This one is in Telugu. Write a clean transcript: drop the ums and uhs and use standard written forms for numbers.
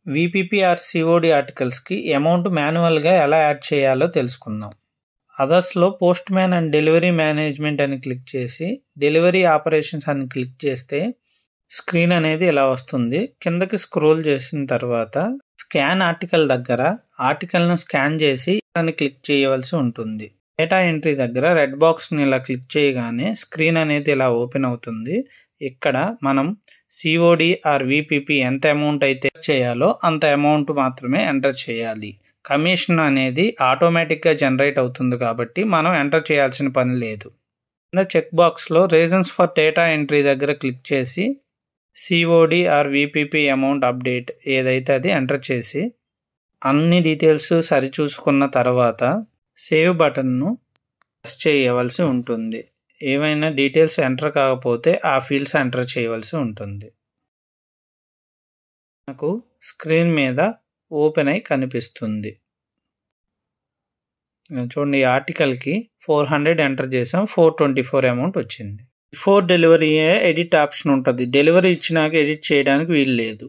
వీపీపీ ఆర్ సిఓడి ఆర్టికల్స్కి అమౌంట్ మాన్యువల్గా ఎలా యాడ్ చేయాలో తెలుసుకుందాం. అదర్స్లో postman and delivery management అని క్లిక్ చేసి డెలివరీ ఆపరేషన్స్ అని క్లిక్ చేస్తే స్క్రీన్ అనేది ఇలా వస్తుంది. కిందకి స్క్రోల్ చేసిన తర్వాత స్కాన్ ఆర్టికల్ దగ్గర ఆర్టికల్ను స్కాన్ చేసి అని క్లిక్ చేయవలసి ఉంటుంది. డేటా ఎంట్రీ దగ్గర రెడ్ బాక్స్ని ఇలా క్లిక్ చేయగానే స్క్రీన్ అనేది ఇలా ఓపెన్ అవుతుంది. ఇక్కడ మనం సిఓడి ఆర్ వీపీపీ ఎంత అమౌంట్ అయితే చేయాలో అంత అమౌంట్ మాత్రమే ఎంటర్ చేయాలి. కమిషన్ అనేది ఆటోమేటిక్గా జనరేట్ అవుతుంది కాబట్టి మనం ఎంటర్ చేయాల్సిన పని లేదు. కింద చెక్ బాక్స్లో రీజన్స్ ఫర్ డేటా ఎంట్రీ దగ్గర క్లిక్ చేసి సిఓడి ఆర్ వీపీపీ అమౌంట్ అప్డేట్ ఏదైతే అది ఎంటర్ చేసి అన్ని డీటెయిల్స్ సరిచూసుకున్న తర్వాత సేవ్ బటన్ను ప్రెస్ చేయవలసి ఉంటుంది. ఏవైనా డీటెయిల్స్ ఎంటర్ కాకపోతే ఆ ఫీల్డ్స్ ఎంటర్ చేయవలసి ఉంటుంది. మనకు స్క్రీన్ మీద ఓపెన్ అయి కనిపిస్తుంది. చూడండి, ఈ ఆర్టికల్కి 400 ఎంటర్ చేసాం, 424 అమౌంట్ వచ్చింది. బిఫోర్ డెలివరీ ఎడిట్ ఆప్షన్ ఉంటుంది. డెలివరీ ఇచ్చినాక ఎడిట్ చేయడానికి వీలు లేదు.